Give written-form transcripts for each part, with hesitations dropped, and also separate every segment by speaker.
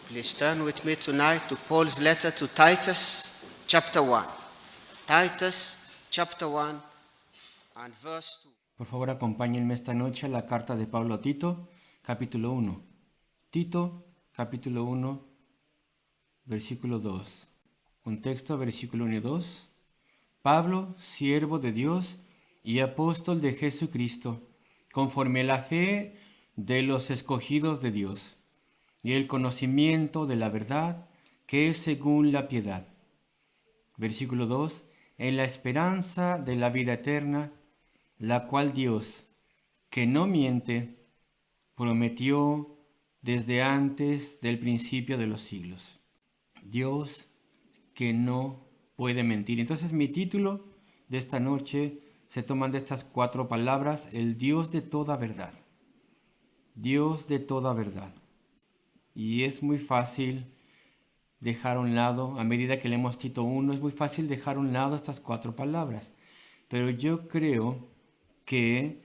Speaker 1: Please turn with me tonight to Paul's letter to Titus, chapter 1. Titus, chapter 1, and verse 2.
Speaker 2: Por favor, acompáñenme esta noche a la carta de Pablo a Tito, capítulo 1. Tito, capítulo 1, versículo 2. Contexto, versículo 1 y 2. Pablo, siervo de Dios y apóstol de Jesucristo, conforme a la fe de los escogidos de Dios y el conocimiento de la verdad que es según la piedad. Versículo 2. En la esperanza de la vida eterna, la cual Dios, que no miente, prometió desde antes del principio de los siglos. Dios que no puede mentir. Entonces mi título de esta noche se toman de estas 4 palabras: el Dios de toda verdad. Dios de toda verdad. Y es muy fácil dejar a un lado, a medida que leemos Tito 1, es muy fácil dejar a un lado estas 4 palabras. Pero yo creo que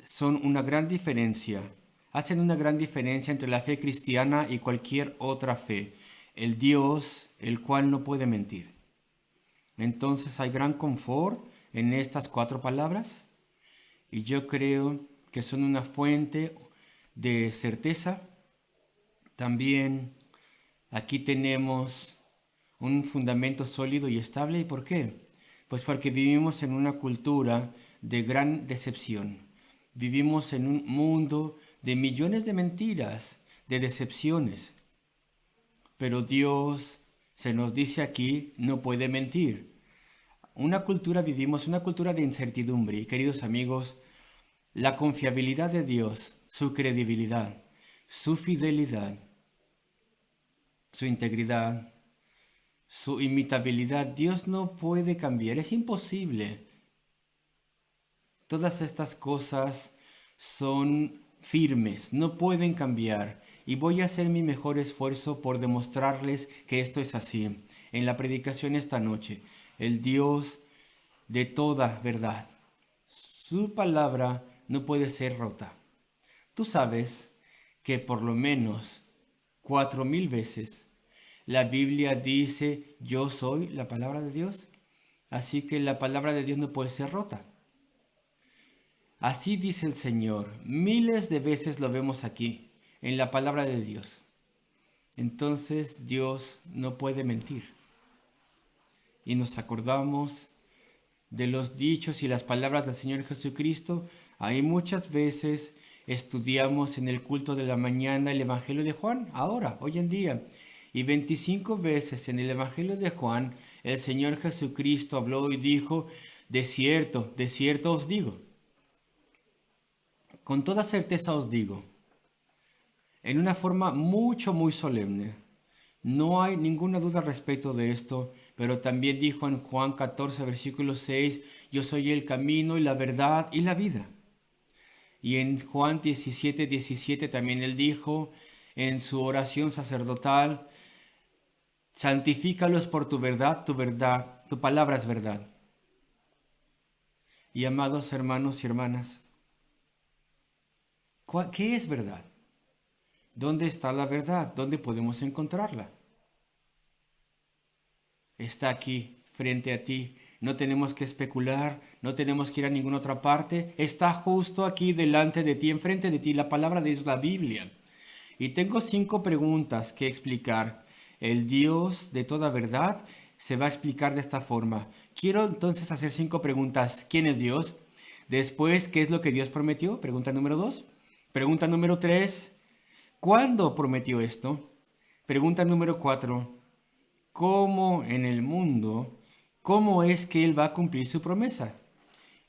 Speaker 2: son una gran diferencia, hacen una gran diferencia entre la fe cristiana y cualquier otra fe. El Dios, el cual no puede mentir. Entonces hay gran confort en estas 4 palabras y yo creo que son una fuente de certeza. También aquí tenemos un fundamento sólido y estable. ¿Y por qué? Pues porque vivimos en una cultura de gran decepción. Vivimos en un mundo de millones de mentiras, de decepciones. Pero Dios, se nos dice aquí, no puede mentir. Vivimos una cultura de incertidumbre. Y queridos amigos, la confiabilidad de Dios, su credibilidad, su fidelidad, su integridad, su imitabilidad, Dios no puede cambiar, es imposible. Todas estas cosas son firmes, no pueden cambiar, y voy a hacer mi mejor esfuerzo por demostrarles que esto es así. En la predicación esta noche, el Dios de toda verdad, su palabra no puede ser rota. Tú sabes que por lo menos 4000 veces la Biblia dice: yo soy la palabra de Dios. Así que la palabra de Dios no puede ser rota. Así dice el Señor. Miles de veces lo vemos aquí, en la palabra de Dios. Entonces Dios no puede mentir. Y nos acordamos de los dichos y las palabras del Señor Jesucristo. Ahí muchas veces estudiamos en el culto de la mañana el Evangelio de Juan, hoy en día. Y 25 veces en el Evangelio de Juan, el Señor Jesucristo habló y dijo: de cierto os digo. Con toda certeza os digo, en una forma muy solemne. No hay ninguna duda respecto de esto, pero también dijo en Juan 14, versículo 6, yo soy el camino y la verdad y la vida. Y en Juan 17 también él dijo en su oración sacerdotal: santifícalos por tu verdad, tu palabra es verdad. Y amados hermanos y hermanas, ¿qué es verdad? ¿Dónde está la verdad? ¿Dónde podemos encontrarla? Está aquí, frente a ti. No tenemos que especular, no tenemos que ir a ninguna otra parte. Está justo aquí delante de ti, enfrente de ti, la palabra de Dios, la Biblia. Y tengo 5 preguntas que explicar. El Dios de toda verdad se va a explicar de esta forma. Quiero entonces hacer 5 preguntas. ¿Quién es Dios? Después, ¿qué es lo que Dios prometió? Pregunta número 2. Pregunta número 3. ¿Cuándo prometió esto? Pregunta número 4. ¿Cómo en el mundo, cómo es que Él va a cumplir su promesa?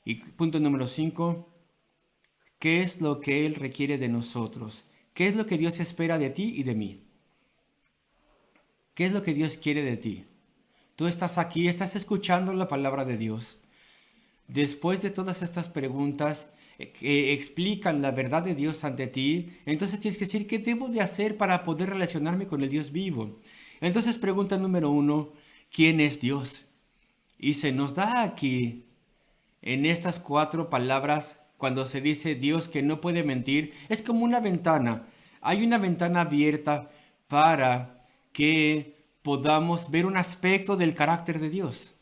Speaker 2: Y punto número 5. ¿Qué es lo que Él requiere de nosotros? ¿Qué es lo que Dios espera de ti y de mí? ¿Qué es lo que Dios quiere de ti? Tú estás aquí, estás escuchando la palabra de Dios. Después de todas estas preguntas que explican la verdad de Dios ante ti, entonces tienes que decir: ¿qué debo de hacer para poder relacionarme con el Dios vivo? Entonces, pregunta número 1, ¿quién es Dios? Y se nos da aquí, en estas 4 palabras, cuando se dice Dios que no puede mentir, es como una ventana. Hay una ventana abierta para que podamos ver un aspecto del carácter de Dios.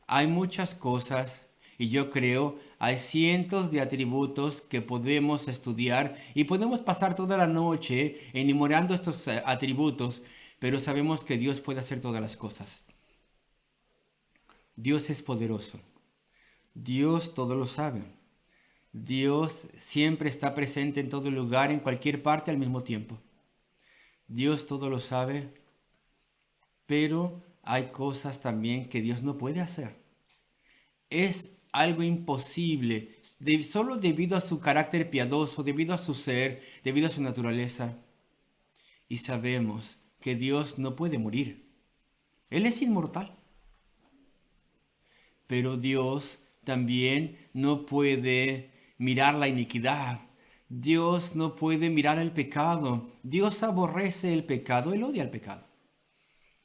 Speaker 2: Hay muchas cosas y yo creo hay cientos de atributos que podemos estudiar y podemos pasar toda la noche enumerando estos atributos, pero sabemos que Dios puede hacer todas las cosas. Dios es poderoso. Dios todo lo sabe. Dios siempre está presente en todo lugar, en cualquier parte al mismo tiempo. Dios todo lo sabe, pero hay cosas también que Dios no puede hacer. Es algo imposible, solo debido a su carácter piadoso, debido a su ser, debido a su naturaleza. Y sabemos que Dios no puede morir. Él es inmortal. Pero Dios también no puede mirar la iniquidad. Dios no puede mirar el pecado. Dios aborrece el pecado, Él odia el pecado.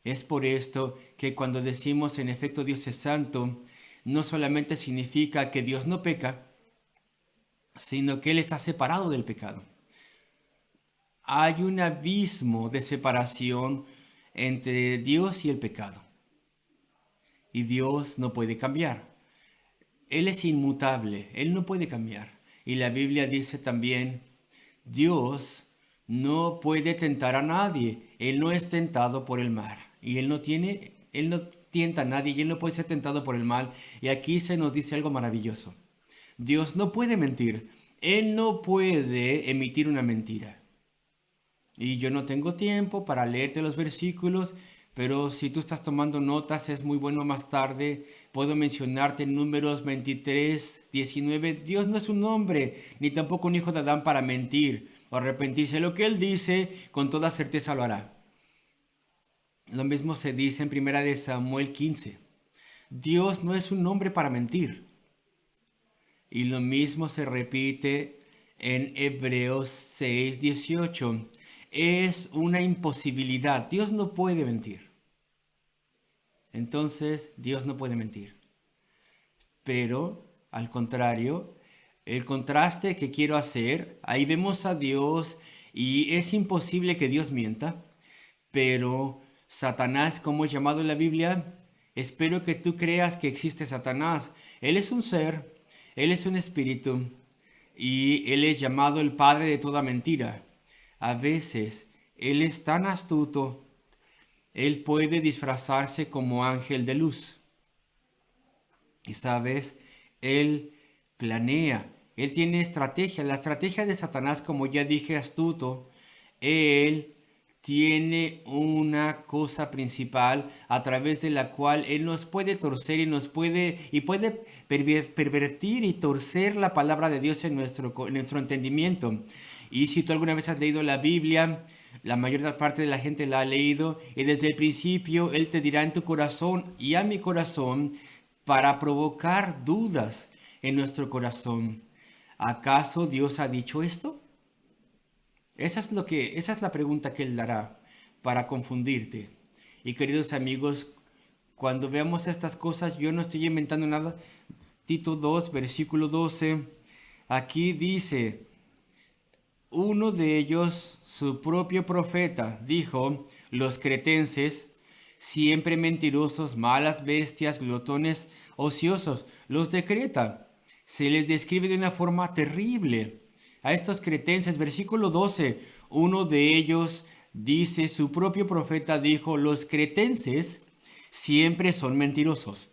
Speaker 2: Es por esto que cuando decimos en efecto Dios es santo, no solamente significa que Dios no peca, sino que Él está separado del pecado. Hay un abismo de separación entre Dios y el pecado. Y Dios no puede cambiar. Él es inmutable, Él no puede cambiar. Y la Biblia dice también, Dios no puede tentar a nadie. Él no es tentado por el mal. Y Él no tienta a nadie y Él no puede ser tentado por el mal. Y aquí se nos dice algo maravilloso. Dios no puede mentir. Él no puede emitir una mentira. Y yo no tengo tiempo para leerte los versículos, pero si tú estás tomando notas, es muy bueno más tarde. Puedo mencionarte en Números 23, 19. Dios no es un hombre, ni tampoco un hijo de Adán para mentir o arrepentirse. Lo que Él dice, con toda certeza lo hará. Lo mismo se dice en 1 Samuel 15. Dios no es un hombre para mentir. Y lo mismo se repite en Hebreos 6, 18. Es una imposibilidad. Dios no puede mentir. Entonces, Dios no puede mentir. Pero, al contrario, el contraste que quiero hacer, ahí vemos a Dios y es imposible que Dios mienta, pero Satanás, como es llamado en la Biblia, espero que tú creas que existe Satanás. Él es un ser, él es un espíritu y él es llamado el padre de toda mentira. A veces él es tan astuto, él puede disfrazarse como ángel de luz. Y sabes, él planea, él tiene estrategia. La estrategia de Satanás, como ya dije, astuto. Él tiene una cosa principal a través de la cual él nos puede torcer y puede pervertir y torcer la palabra de Dios en nuestro entendimiento. Y si tú alguna vez has leído la Biblia, la mayor parte de la gente la ha leído, y desde el principio Él te dirá en tu corazón y a mi corazón para provocar dudas en nuestro corazón. ¿Acaso Dios ha dicho esto? Esa es la pregunta que Él dará para confundirte. Y queridos amigos, cuando veamos estas cosas, yo no estoy inventando nada. Tito 2, versículo 12, aquí dice: uno de ellos, su propio profeta, dijo: los cretenses, siempre mentirosos, malas bestias, glotones, ociosos, los de Creta. Se les describe de una forma terrible a estos cretenses. Versículo 12, uno de ellos dice, su propio profeta dijo: los cretenses siempre son mentirosos.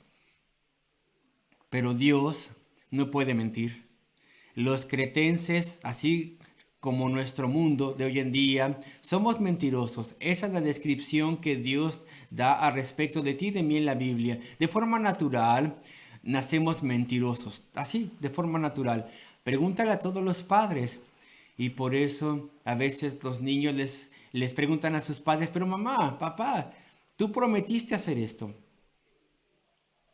Speaker 2: Pero Dios no puede mentir. Los cretenses, así como nuestro mundo de hoy en día, somos mentirosos. Esa es la descripción que Dios da al respecto de ti y de mí en la Biblia. De forma natural, nacemos mentirosos. Así, de forma natural. Pregúntale a todos los padres. Y por eso, a veces los niños les preguntan a sus padres: pero mamá, papá, tú prometiste hacer esto.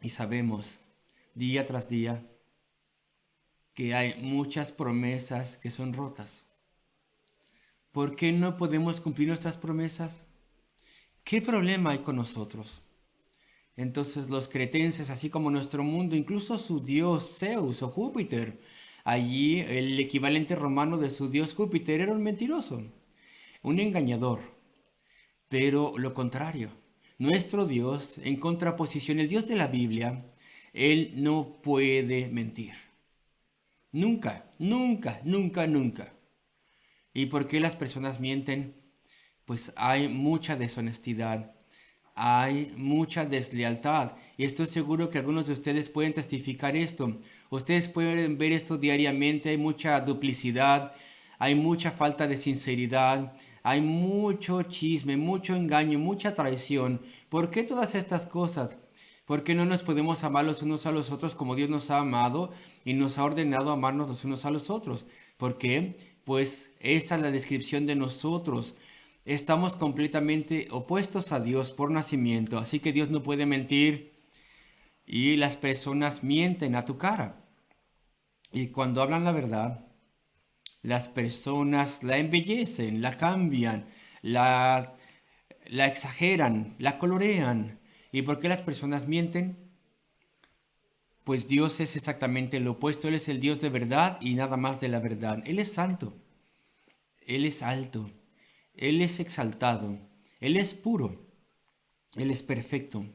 Speaker 2: Y sabemos, día tras día, que hay muchas promesas que son rotas. ¿Por qué no podemos cumplir nuestras promesas? ¿Qué problema hay con nosotros? Entonces los cretenses, así como nuestro mundo, incluso su dios Zeus o Júpiter, allí el equivalente romano de su dios Júpiter era un mentiroso. un engañador, pero lo contrario. Nuestro Dios, en contraposición, el Dios de la Biblia, Él no puede mentir. Nunca, nunca, nunca, nunca. ¿Y por qué las personas mienten? Pues hay mucha deshonestidad, hay mucha deslealtad. Y estoy seguro que algunos de ustedes pueden testificar esto. Ustedes pueden ver esto diariamente, hay mucha duplicidad, hay mucha falta de sinceridad, hay mucho chisme, mucho engaño, mucha traición. ¿Por qué todas estas cosas? ¿Por qué no nos podemos amar los unos a los otros como Dios nos ha amado y nos ha ordenado amarnos los unos a los otros? ¿Por qué? Pues esta es la descripción de nosotros. Estamos completamente opuestos a Dios por nacimiento, así que Dios no puede mentir y las personas mienten a tu cara. Y cuando hablan la verdad, las personas la embellecen, la cambian, la exageran, la colorean. ¿Y por qué las personas mienten? Pues Dios es exactamente lo opuesto. Él es el Dios de verdad y nada más de la verdad. Él es santo, Él es alto, Él es exaltado, Él es puro, Él es perfecto.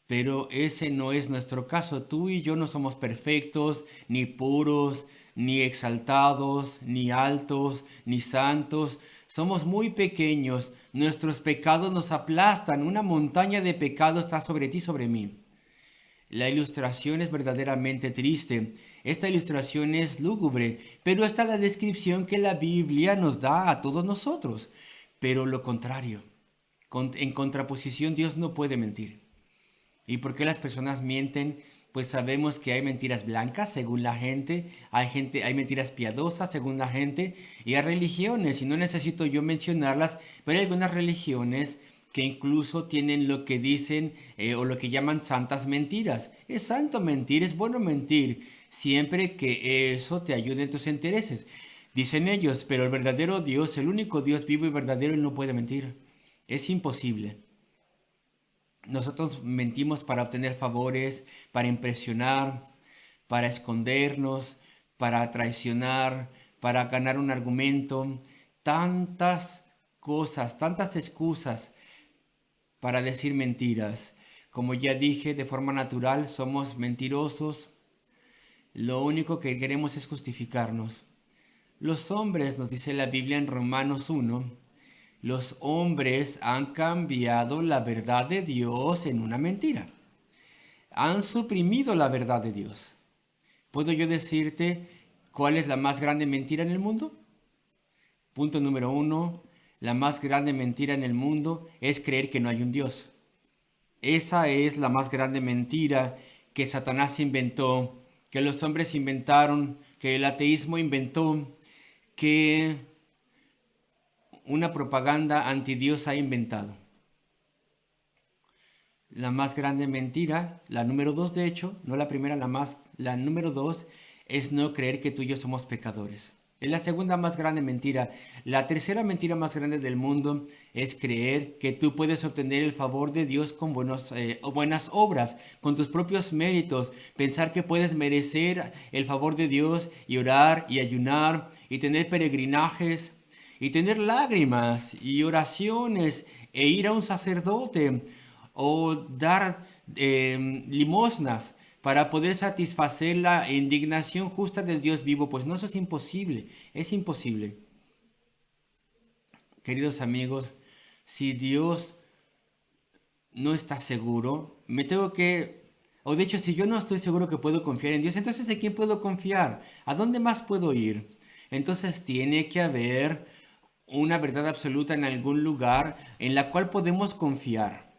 Speaker 2: Pero ese no es nuestro caso. Tú y yo no somos perfectos, ni puros, ni exaltados, ni altos, ni santos. Somos muy pequeños. Nuestros pecados nos aplastan. Una montaña de pecado está sobre ti, sobre mí. La ilustración es verdaderamente triste. Esta ilustración es lúgubre, pero esta es la descripción que la Biblia nos da a todos nosotros. Pero lo contrario, en contraposición, Dios no puede mentir. ¿Y por qué las personas mienten? Pues sabemos que hay mentiras blancas según la gente, hay mentiras piadosas según la gente, y hay religiones, y no necesito yo mencionarlas, pero hay algunas religiones que incluso tienen lo que dicen o lo que llaman santas mentiras. Es santo mentir, es bueno mentir, siempre que eso te ayude en tus intereses. Dicen ellos, pero el verdadero Dios, el único Dios vivo y verdadero, Él no puede mentir. Es imposible. Nosotros mentimos para obtener favores, para impresionar, para escondernos, para traicionar, para ganar un argumento. Tantas cosas, tantas excusas para decir mentiras. Como ya dije, de forma natural somos mentirosos. Lo único que queremos es justificarnos. Los hombres, nos dice la Biblia en Romanos 1, los hombres han cambiado la verdad de Dios en una mentira. Han suprimido la verdad de Dios. ¿Puedo yo decirte cuál es la más grande mentira en el mundo? Punto número 1. La más grande mentira en el mundo es creer que no hay un Dios. Esa es la más grande mentira que Satanás inventó, que los hombres inventaron, que el ateísmo inventó, que una propaganda antidios ha inventado. La más grande mentira, la número 2 de hecho, no la primera, la número 2 es no creer que tú y yo somos pecadores. Es la segunda más grande mentira. La tercera mentira más grande del mundo es creer que tú puedes obtener el favor de Dios con buenas obras, con tus propios méritos. Pensar que puedes merecer el favor de Dios y orar y ayunar y tener peregrinajes y tener lágrimas y oraciones e ir a un sacerdote o dar limosnas para poder satisfacer la indignación justa del Dios vivo. Pues no, eso es imposible, es imposible. Queridos amigos, si Dios no está seguro, o de hecho, si yo no estoy seguro que puedo confiar en Dios, entonces ¿en quién puedo confiar? ¿A dónde más puedo ir? Entonces tiene que haber una verdad absoluta en algún lugar en la cual podemos confiar.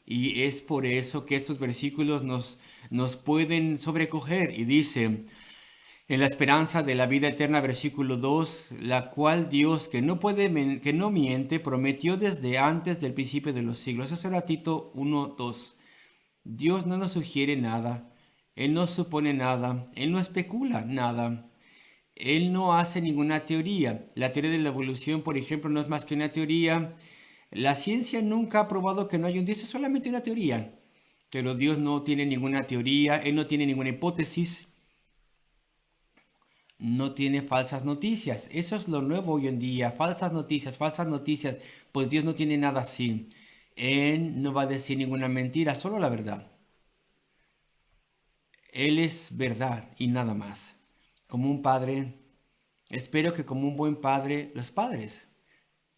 Speaker 2: Y es por eso que estos versículos nos pueden sobrecoger. Y dice, en la esperanza de la vida eterna, versículo 2, la cual Dios, que no miente, prometió desde antes del principio de los siglos. Eso era Tito 1:2. Dios no nos sugiere nada, Él no supone nada, Él no especula nada. Él no hace ninguna teoría. La teoría de la evolución, por ejemplo, no es más que una teoría. La ciencia nunca ha probado que no hay un Dios, es solamente una teoría. Pero Dios no tiene ninguna teoría, Él no tiene ninguna hipótesis. no tiene falsas noticias. Eso es lo nuevo hoy en día, falsas noticias, pues Dios no tiene nada así. Él no va a decir ninguna mentira, solo la verdad. Él es verdad y nada más. Como un padre, espero que como un buen padre, los padres,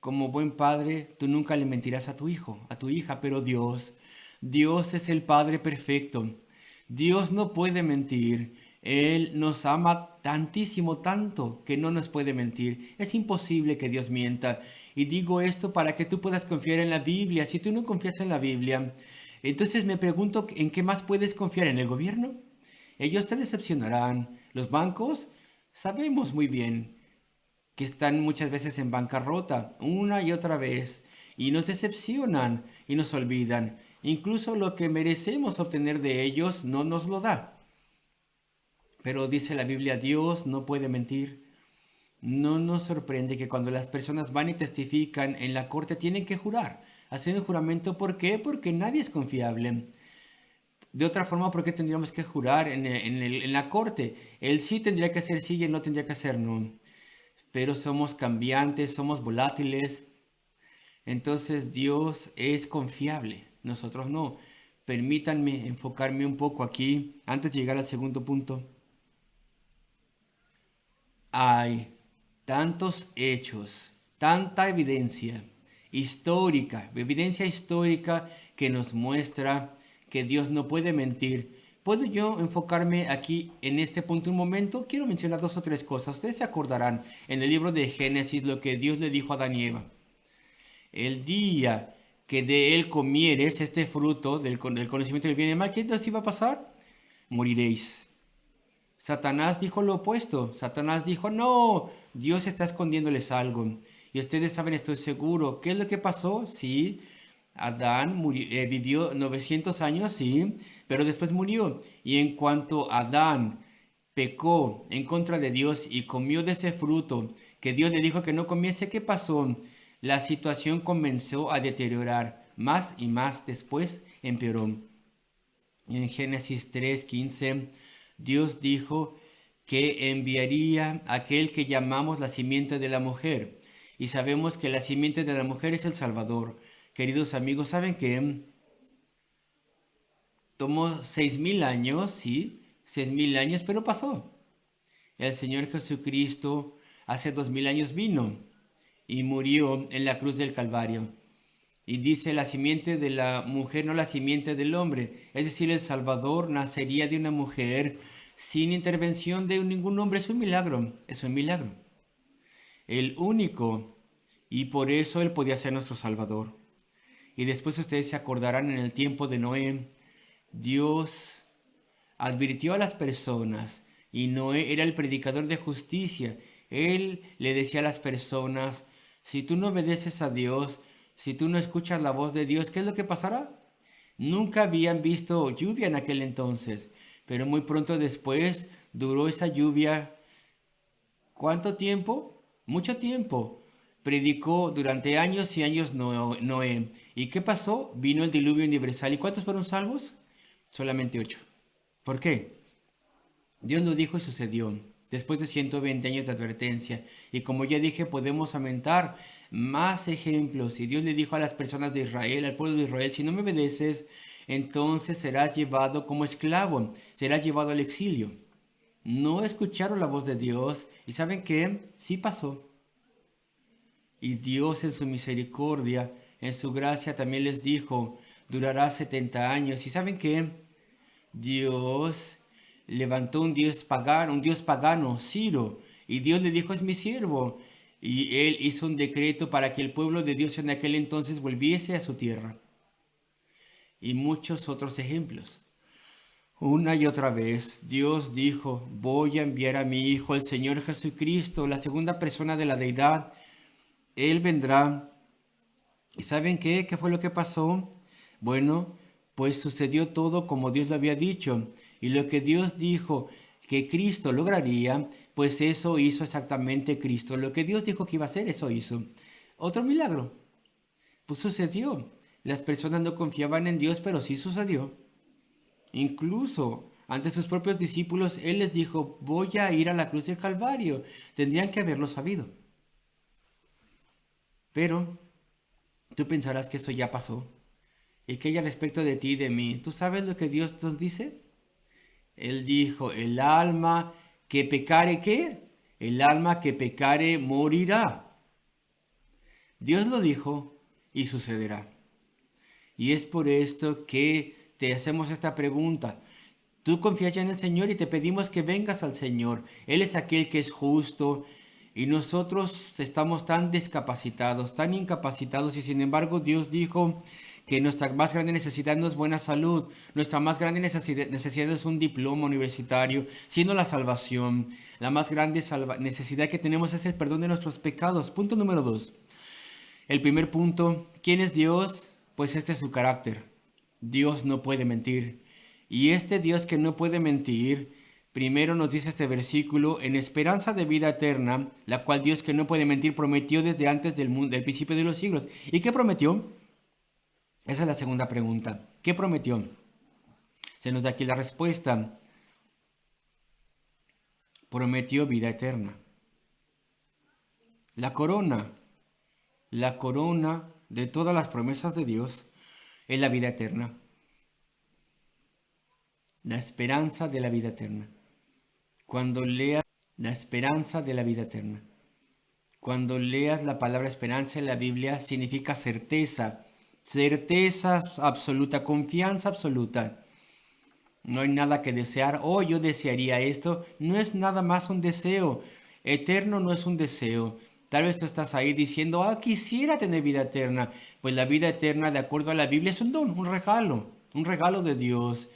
Speaker 2: como buen padre, tú nunca le mentirás a tu hijo, a tu hija, pero Dios es el Padre perfecto. Dios no puede mentir. Él nos ama tantísimo, tanto, que no nos puede mentir. Es imposible que Dios mienta. Y digo esto para que tú puedas confiar en la Biblia. Si tú no confías en la Biblia, entonces me pregunto, ¿en qué más puedes confiar? ¿En el gobierno? Ellos te decepcionarán. Los bancos, sabemos muy bien que están muchas veces en bancarrota, una y otra vez, y nos decepcionan y nos olvidan. Incluso lo que merecemos obtener de ellos no nos lo da. Pero dice la Biblia, Dios no puede mentir. No nos sorprende que cuando las personas van y testifican en la corte tienen que jurar. Hacer un juramento, ¿por qué? Porque nadie es confiable. De otra forma, ¿por qué tendríamos que jurar en la corte? Él sí tendría que hacer sí y él no tendría que hacer no. Pero somos cambiantes, somos volátiles. Entonces Dios es confiable, nosotros no. Permítanme enfocarme un poco aquí antes de llegar al segundo punto. Hay tantos hechos, tanta evidencia histórica que nos muestra que Dios no puede mentir. ¿Puedo yo enfocarme aquí en este punto un momento? Quiero mencionar 2 o 3 cosas. Ustedes se acordarán en el libro de Génesis lo que Dios le dijo a Adán y Eva. El día que de él comieres este fruto del conocimiento del bien y del mal, ¿qué os iba a pasar? Moriréis. Satanás dijo lo opuesto. Satanás dijo, no, Dios está escondiéndoles algo. Y ustedes saben, estoy seguro. ¿Qué es lo que pasó? Sí, Adán vivió 900 años, sí, pero después murió. Y en cuanto Adán pecó en contra de Dios y comió de ese fruto que Dios le dijo que no comiese, ¿qué pasó? La situación comenzó a deteriorar más y más, después empeoró. En Génesis 3:15, Dios dijo que enviaría a aquel que llamamos la simiente de la mujer. Y sabemos que la simiente de la mujer es el Salvador. Queridos amigos, ¿saben qué? Tomó 6,000 años, sí, 6,000 años, pero pasó. El Señor Jesucristo hace 2,000 años vino y murió en la cruz del Calvario. Y dice la simiente de la mujer, no la simiente del hombre. Es decir, el Salvador nacería de una mujer sin intervención de ningún hombre. Es un milagro, es un milagro. El único, y por eso Él podía ser nuestro Salvador. Y después ustedes se acordarán en el tiempo de Noé, Dios advirtió a las personas y Noé era el predicador de justicia. Él le decía a las personas, si tú no obedeces a Dios, si tú no escuchas la voz de Dios, ¿qué es lo que pasará? Nunca habían visto lluvia en aquel entonces, pero muy pronto después duró esa lluvia. ¿Cuánto tiempo? Mucho tiempo. Predicó durante años y años Noé. ¿Y qué pasó? Vino el diluvio universal. ¿Y cuántos fueron salvos? Solamente 8. ¿Por qué? Dios lo dijo y sucedió. Después de 120 años de advertencia. Y como ya dije, podemos aumentar más ejemplos. Y Dios le dijo a las personas de Israel, al pueblo de Israel, si no me obedeces, entonces serás llevado como esclavo. Serás llevado al exilio. No escucharon la voz de Dios. ¿Y saben qué? Sí pasó. Y Dios en su misericordia, en su gracia también les dijo, durará 70 años. ¿Y saben qué? Dios levantó un dios pagano, Ciro, y Dios le dijo, es mi siervo. Y él hizo un decreto para que el pueblo de Dios en aquel entonces volviese a su tierra. Y muchos otros ejemplos. Una y otra vez, Dios dijo, voy a enviar a mi Hijo, el Señor Jesucristo, la segunda persona de la deidad. Él vendrá. ¿Y saben qué? ¿Qué fue lo que pasó? Bueno, pues sucedió todo como Dios lo había dicho. Y lo que Dios dijo que Cristo lograría, pues eso hizo exactamente Cristo. Lo que Dios dijo que iba a hacer, eso hizo. Otro milagro. Pues sucedió. Las personas no confiaban en Dios, pero sí sucedió. Incluso ante sus propios discípulos, Él les dijo, voy a ir a la cruz del Calvario. Tendrían que haberlo sabido. Pero tú pensarás que eso ya pasó. ¿Y qué hay al respecto de ti y de mí? ¿Tú sabes lo que Dios nos dice? Él dijo, el alma que pecare, ¿qué? El alma que pecare morirá. Dios lo dijo y sucederá. Y es por esto que te hacemos esta pregunta. Tú confías ya en el Señor y te pedimos que vengas al Señor. Él es aquel que es justo y nosotros estamos tan discapacitados, tan incapacitados y sin embargo Dios dijo que nuestra más grande necesidad no es buena salud, nuestra más grande necesidad es un diploma universitario, sino la salvación. La más grande necesidad que tenemos es el perdón de nuestros pecados. Punto número 2. El primer punto, ¿quién es Dios? Pues este es su carácter. Dios no puede mentir. Y este Dios que no puede mentir, primero nos dice este versículo, en esperanza de vida eterna, la cual Dios que no puede mentir prometió desde antes del principio de los siglos. ¿Y qué prometió? Esa es la segunda pregunta. ¿Qué prometió? Se nos da aquí la respuesta. Prometió vida eterna. La corona de todas las promesas de Dios es la vida eterna. La esperanza de la vida eterna. Cuando leas la esperanza de la vida eterna. Cuando leas la palabra esperanza en la Biblia, significa certeza. Certeza absoluta, confianza absoluta. No hay nada que desear. Oh, yo desearía esto. No es nada más un deseo. Eterno no es un deseo. Tal vez tú estás ahí diciendo, quisiera tener vida eterna. Pues la vida eterna, de acuerdo a la Biblia, es un don, un regalo de Dios.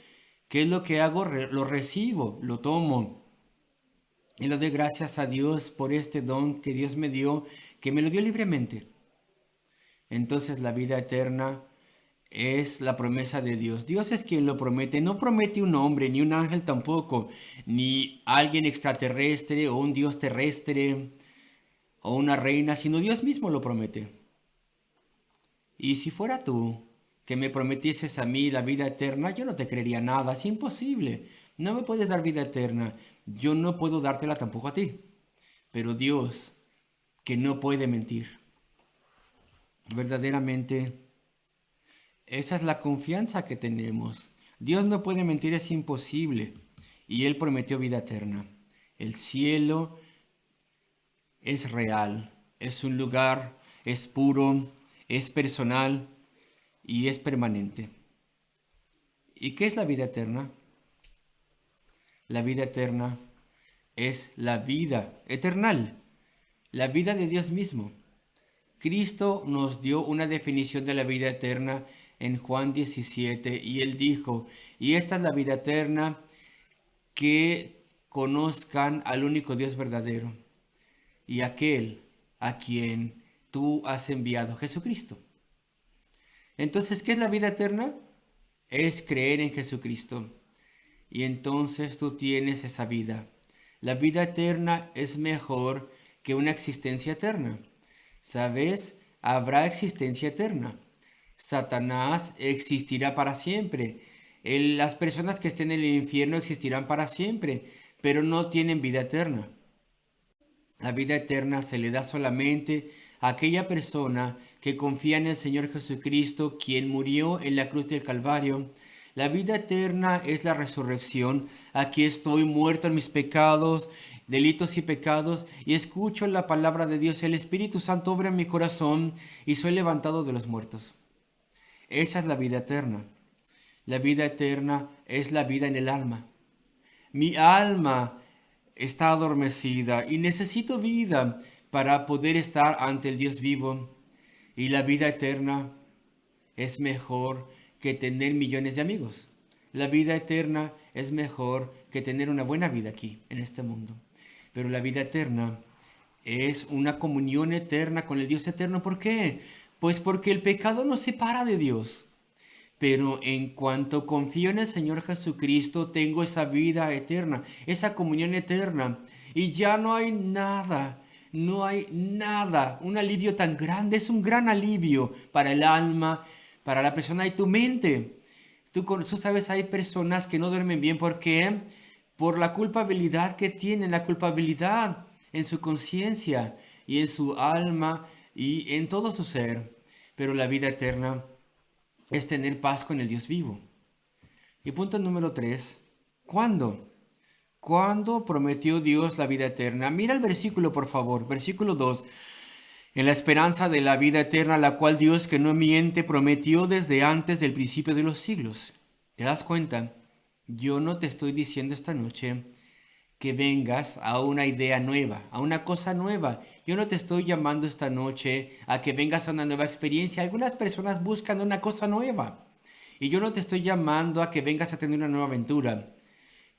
Speaker 2: ¿Qué es lo que hago? Lo recibo, lo tomo. Y le doy gracias a Dios por este don que Dios me dio, que me lo dio libremente. Entonces la vida eterna es la promesa de Dios. Dios es quien lo promete. No promete un hombre, ni un ángel tampoco, ni alguien extraterrestre o un Dios terrestre o una reina, sino Dios mismo lo promete. Y si fuera tú que me prometieses a mí la vida eterna, yo no te creería nada, es imposible. No me puedes dar vida eterna, yo no puedo dártela tampoco a ti. Pero Dios, que no puede mentir, verdaderamente, esa es la confianza que tenemos. Dios no puede mentir, es imposible. Y Él prometió vida eterna. El cielo es real, es un lugar, es puro, es personal y es permanente. ¿Y qué es la vida eterna? La vida eterna es la vida eternal, la vida de Dios mismo. Cristo nos dio una definición de la vida eterna en Juan 17 y Él dijo, y esta es la vida eterna, que conozcan al único Dios verdadero y aquel a quien tú has enviado, Jesucristo. Entonces, ¿qué es la vida eterna? Es creer en Jesucristo. Y entonces tú tienes esa vida. La vida eterna es mejor que una existencia eterna. ¿Sabes? Habrá existencia eterna. Satanás existirá para siempre. Las personas que estén en el infierno existirán para siempre, pero no tienen vida eterna. La vida eterna se le da solamente a aquella persona que confía en el Señor Jesucristo, quien murió en la cruz del Calvario. La vida eterna es la resurrección. Aquí estoy muerto en mis pecados, delitos y pecados, y escucho la palabra de Dios. El Espíritu Santo obra en mi corazón y soy levantado de los muertos. Esa es la vida eterna. La vida eterna es la vida en el alma. Mi alma está adormecida y necesito vida para poder estar ante el Dios vivo. Y la vida eterna es mejor que tener millones de amigos. La vida eterna es mejor que tener una buena vida aquí, en este mundo. Pero la vida eterna es una comunión eterna con el Dios eterno. ¿Por qué? Pues porque el pecado nos separa de Dios. Pero en cuanto confío en el Señor Jesucristo, tengo esa vida eterna, esa comunión eterna. Y ya no hay nada, un alivio tan grande, es un gran alivio para el alma, para la persona y tu mente. Tú sabes, hay personas que no duermen bien. ¿Por qué? Por la culpabilidad que tienen, la culpabilidad en su conciencia y en su alma y en todo su ser. Pero la vida eterna es tener paz con el Dios vivo. Y punto número 3, ¿cuándo? ¿Cuándo prometió Dios la vida eterna? Mira el versículo, por favor, versículo 2. En la esperanza de la vida eterna, la cual Dios, que no miente, prometió desde antes del principio de los siglos. ¿Te das cuenta? Yo no te estoy diciendo esta noche que vengas a una idea nueva, a una cosa nueva. Yo no te estoy llamando esta noche a que vengas a una nueva experiencia. Algunas personas buscan una cosa nueva. Y yo no te estoy llamando a que vengas a tener una nueva aventura,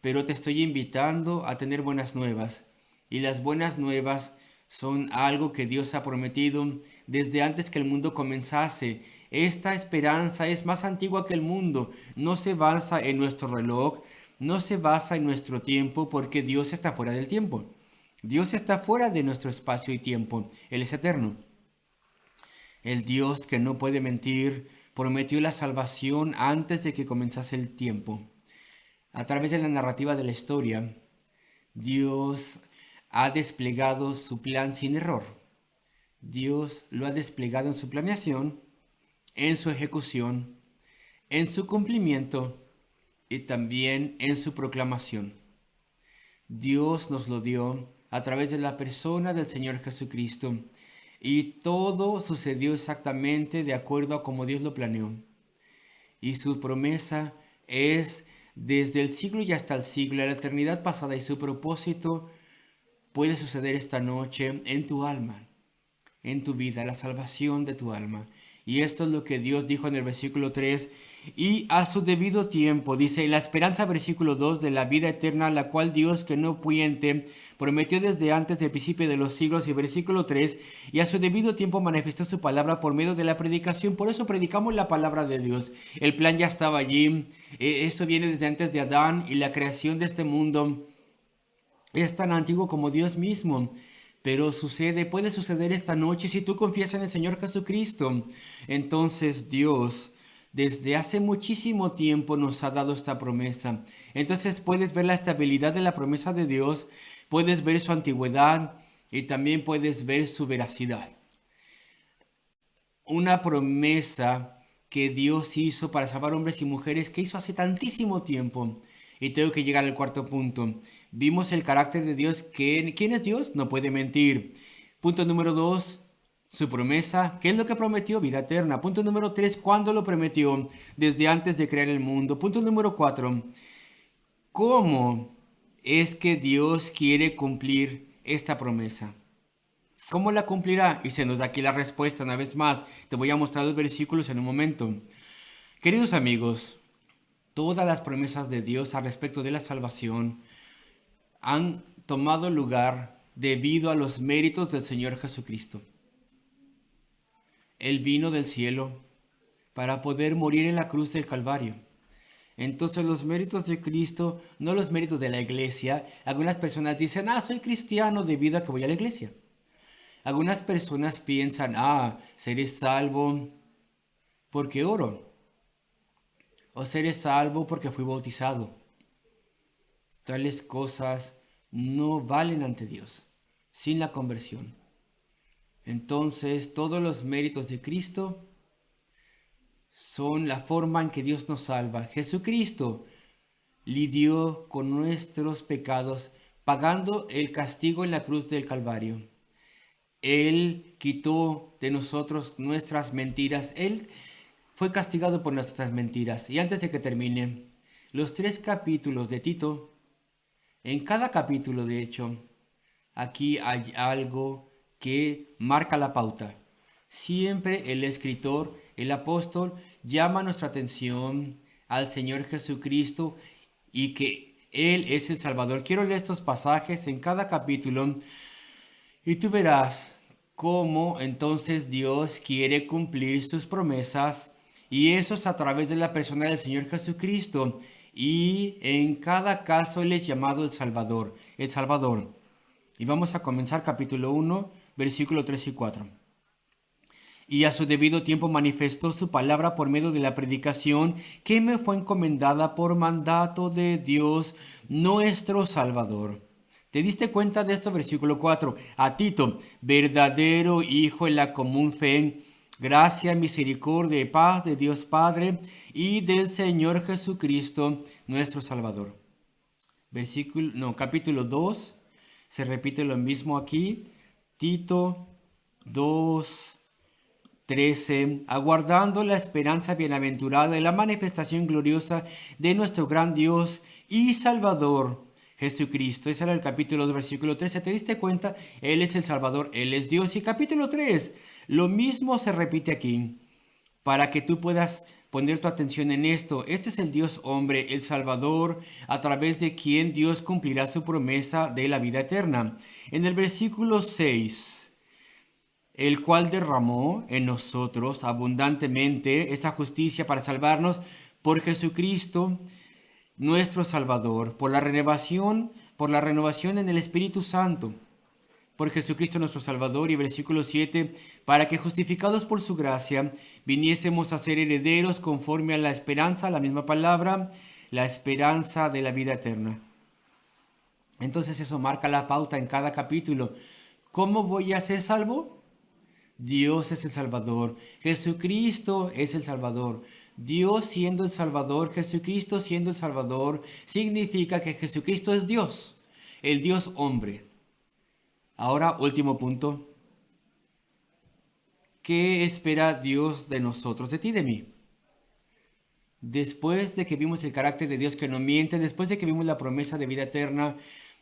Speaker 2: pero te estoy invitando a tener buenas nuevas. Y las buenas nuevas son algo que Dios ha prometido desde antes que el mundo comenzase. Esta esperanza es más antigua que el mundo. No se basa en nuestro reloj, no se basa en nuestro tiempo, porque Dios está fuera del tiempo. Dios está fuera de nuestro espacio y tiempo. Él es eterno. El Dios que no puede mentir prometió la salvación antes de que comenzase el tiempo. A través de la narrativa de la historia, Dios ha desplegado su plan sin error. Dios lo ha desplegado en su planeación, en su ejecución, en su cumplimiento y también en su proclamación. Dios nos lo dio a través de la persona del Señor Jesucristo, y todo sucedió exactamente de acuerdo a como Dios lo planeó. Y su promesa es desde el siglo y hasta el siglo, la eternidad pasada, y su propósito puede suceder esta noche en tu alma, en tu vida, la salvación de tu alma. Y esto es lo que Dios dijo en el versículo 3, y a su debido tiempo, dice, en la esperanza, versículo 2, de la vida eterna, la cual Dios, que no miente, prometió desde antes del principio de los siglos. Y versículo 3, y a su debido tiempo manifestó su palabra por medio de la predicación. Por eso predicamos la palabra de Dios. El plan ya estaba allí. Eso viene desde antes de Adán, y la creación de este mundo es tan antiguo como Dios mismo. Pero puede suceder esta noche si tú confías en el Señor Jesucristo. Entonces Dios desde hace muchísimo tiempo nos ha dado esta promesa. Entonces puedes ver la estabilidad de la promesa de Dios, puedes ver su antigüedad y también puedes ver su veracidad. Una promesa que Dios hizo para salvar hombres y mujeres, que hizo hace tantísimo tiempo. Y tengo que llegar al cuarto punto. Vimos el carácter de Dios. ¿Quién es Dios? No puede mentir. Punto número 2, su promesa. ¿Qué es lo que prometió? Vida eterna. Punto número 3, ¿cuándo lo prometió? Desde antes de crear el mundo. Punto número 4, ¿cómo es que Dios quiere cumplir esta promesa? ¿Cómo la cumplirá? Y se nos da aquí la respuesta una vez más. Te voy a mostrar los versículos en un momento. Queridos amigos, todas las promesas de Dios al respecto de la salvación han tomado lugar debido a los méritos del Señor Jesucristo. Él vino del cielo para poder morir en la cruz del Calvario. Entonces los méritos de Cristo, no los méritos de la iglesia. Algunas personas dicen, soy cristiano debido a que voy a la iglesia. Algunas personas piensan, seré salvo porque oro. O seré salvo porque fui bautizado. Tales cosas no valen ante Dios sin la conversión. Entonces, todos los méritos de Cristo son la forma en que Dios nos salva. Jesucristo lidió con nuestros pecados, pagando el castigo en la cruz del Calvario. Él quitó de nosotros nuestras mentiras. Él fue castigado por nuestras mentiras. Y antes de que termine, los 3 capítulos de Tito, en cada capítulo, de hecho, aquí hay algo que marca la pauta. Siempre el escritor, el apóstol, llama nuestra atención al Señor Jesucristo y que Él es el Salvador. Quiero leer estos pasajes en cada capítulo y tú verás cómo entonces Dios quiere cumplir sus promesas, y eso es a través de la persona del Señor Jesucristo. Y en cada caso Él es llamado el Salvador. El Salvador. Y vamos a comenzar capítulo 1, versículo 3 y 4. y a su debido tiempo manifestó su palabra por medio de la predicación que me fue encomendada por mandato de Dios nuestro Salvador. ¿Te diste cuenta de esto? Versículo 4. A Tito, verdadero hijo en la común fe, gracia, misericordia y paz de Dios Padre y del Señor Jesucristo nuestro Salvador. Capítulo 2, se repite lo mismo aquí. Tito 2:13, aguardando la esperanza bienaventurada y la manifestación gloriosa de nuestro gran Dios y Salvador, Jesucristo. Ese era el capítulo 2, versículo 13. ¿Te diste cuenta? Él es el Salvador, Él es Dios. Y capítulo 3, lo mismo se repite aquí, para que tú puedas poner tu atención en esto. Este es el Dios hombre, el Salvador, a través de quien Dios cumplirá su promesa de la vida eterna. En el versículo 6, el cual derramó en nosotros abundantemente esa justicia para salvarnos por Jesucristo, nuestro Salvador, por la renovación en el Espíritu Santo, por Jesucristo nuestro Salvador. Y versículo 7, para que justificados por su gracia viniésemos a ser herederos conforme a la esperanza, la misma palabra, la esperanza de la vida eterna. Entonces eso marca la pauta en cada capítulo. ¿Cómo voy a ser salvo? Dios es el Salvador, Jesucristo es el Salvador. Dios siendo el Salvador, Jesucristo siendo el Salvador, significa que Jesucristo es Dios, el Dios hombre. Ahora, último punto. ¿Qué espera Dios de nosotros, de ti y de mí? Después de que vimos el carácter de Dios que no miente, después de que vimos la promesa de vida eterna,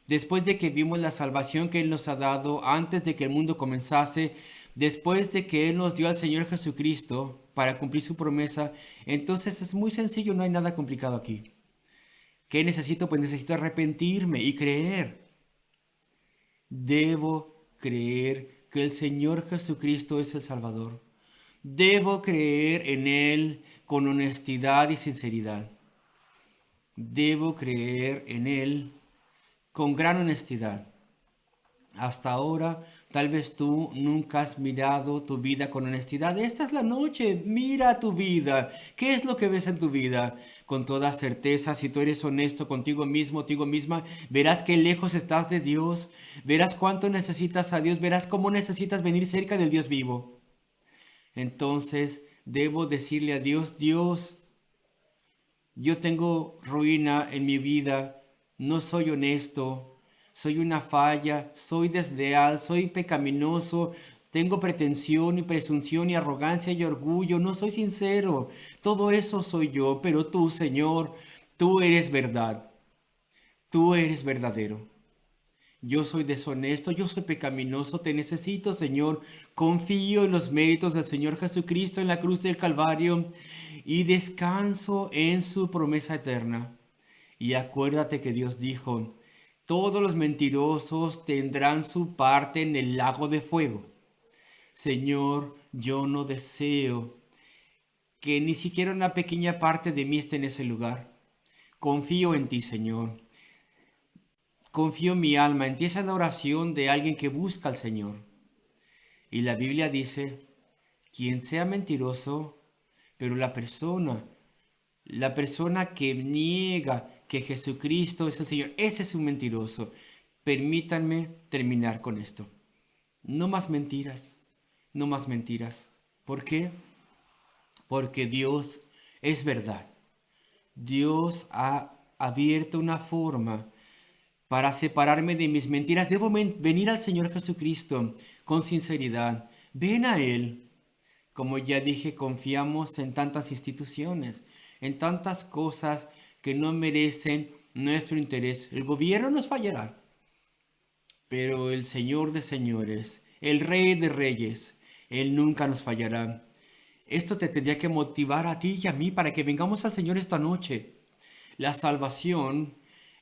Speaker 2: después de que vimos la salvación que Él nos ha dado antes de que el mundo comenzase, después de que Él nos dio al Señor Jesucristo para cumplir su promesa, entonces es muy sencillo, no hay nada complicado aquí. ¿Qué necesito? Pues necesito arrepentirme y creer. Debo creer que el Señor Jesucristo es el Salvador. Debo creer en Él con honestidad y sinceridad. Debo creer en Él con gran honestidad. Hasta ahora, tal vez tú nunca has mirado tu vida con honestidad. Esta es la noche, mira tu vida. ¿Qué es lo que ves en tu vida? Con toda certeza, si tú eres honesto contigo mismo, contigo misma, verás qué lejos estás de Dios. Verás cuánto necesitas a Dios. Verás cómo necesitas venir cerca del Dios vivo. Entonces, debo decirle a Dios, Dios, yo tengo ruina en mi vida. No soy honesto. Soy una falla, soy desleal, soy pecaminoso, tengo pretensión y presunción y arrogancia y orgullo, no soy sincero. Todo eso soy yo, pero tú, Señor, tú eres verdad. Tú eres verdadero. Yo soy deshonesto, yo soy pecaminoso, te necesito, Señor. Confío en los méritos del Señor Jesucristo en la cruz del Calvario y descanso en su promesa eterna. Y acuérdate que Dios dijo, todos los mentirosos tendrán su parte en el lago de fuego. Señor, yo no deseo que ni siquiera una pequeña parte de mí esté en ese lugar. Confío en ti, Señor. Confío mi alma en ti. Esa es la oración de alguien que busca al Señor. Y la Biblia dice, quien sea mentiroso, pero la persona que niega que Jesucristo es el Señor, ese es un mentiroso. Permítanme terminar con esto. No más mentiras, no más mentiras. ¿Por qué? Porque Dios es verdad. Dios ha abierto una forma para separarme de mis mentiras. Debo venir al Señor Jesucristo con sinceridad. Ven a Él. Como ya dije, confiamos en tantas instituciones, en tantas cosas que no merecen nuestro interés. El gobierno nos fallará, pero el Señor de señores, el Rey de reyes, Él nunca nos fallará. Esto te tendría que motivar a ti y a mí para que vengamos al Señor esta noche. La salvación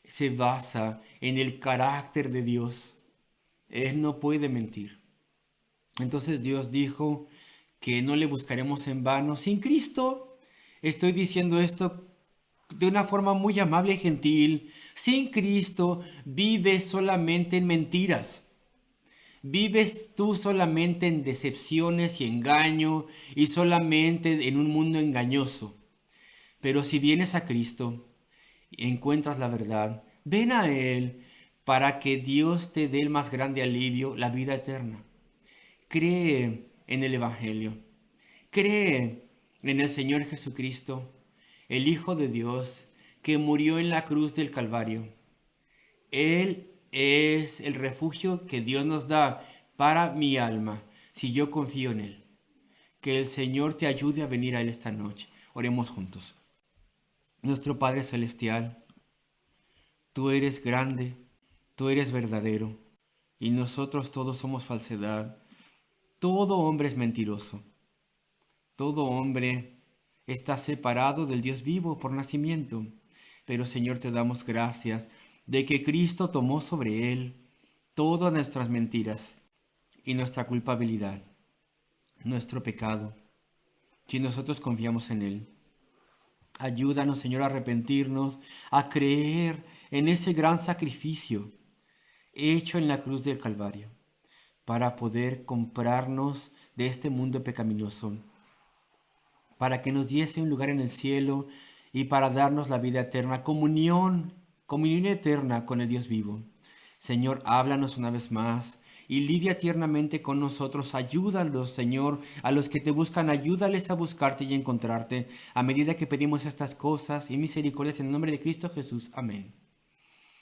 Speaker 2: se basa en el carácter de Dios. Él no puede mentir. Entonces Dios dijo que no le buscaremos en vano. Sin Cristo, estoy diciendo esto de una forma muy amable y gentil. Sin Cristo vive solamente en mentiras. Vives tú solamente en decepciones y engaño y solamente en un mundo engañoso. Pero si vienes a Cristo y encuentras la verdad, ven a Él para que Dios te dé el más grande alivio, la vida eterna. Cree en el Evangelio. Cree en el Señor Jesucristo, el Hijo de Dios, que murió en la cruz del Calvario. Él es el refugio que Dios nos da para mi alma, si yo confío en Él. Que el Señor te ayude a venir a Él esta noche. Oremos juntos. Nuestro Padre Celestial, tú eres grande, tú eres verdadero, y nosotros todos somos falsedad. Todo hombre es mentiroso. Todo hombre está separado del Dios vivo por nacimiento. Pero Señor, te damos gracias de que Cristo tomó sobre Él todas nuestras mentiras y nuestra culpabilidad, nuestro pecado, si nosotros confiamos en Él. Ayúdanos, Señor, a arrepentirnos, a creer en ese gran sacrificio hecho en la cruz del Calvario, para poder comprarnos de este mundo pecaminoso, para que nos diese un lugar en el cielo y para darnos la vida eterna, comunión eterna con el Dios vivo. Señor, háblanos una vez más y lidia tiernamente con nosotros. Ayúdalos, Señor, a los que te buscan, ayúdales a buscarte y a encontrarte, a medida que pedimos estas cosas y misericordias en el nombre de Cristo Jesús. Amén.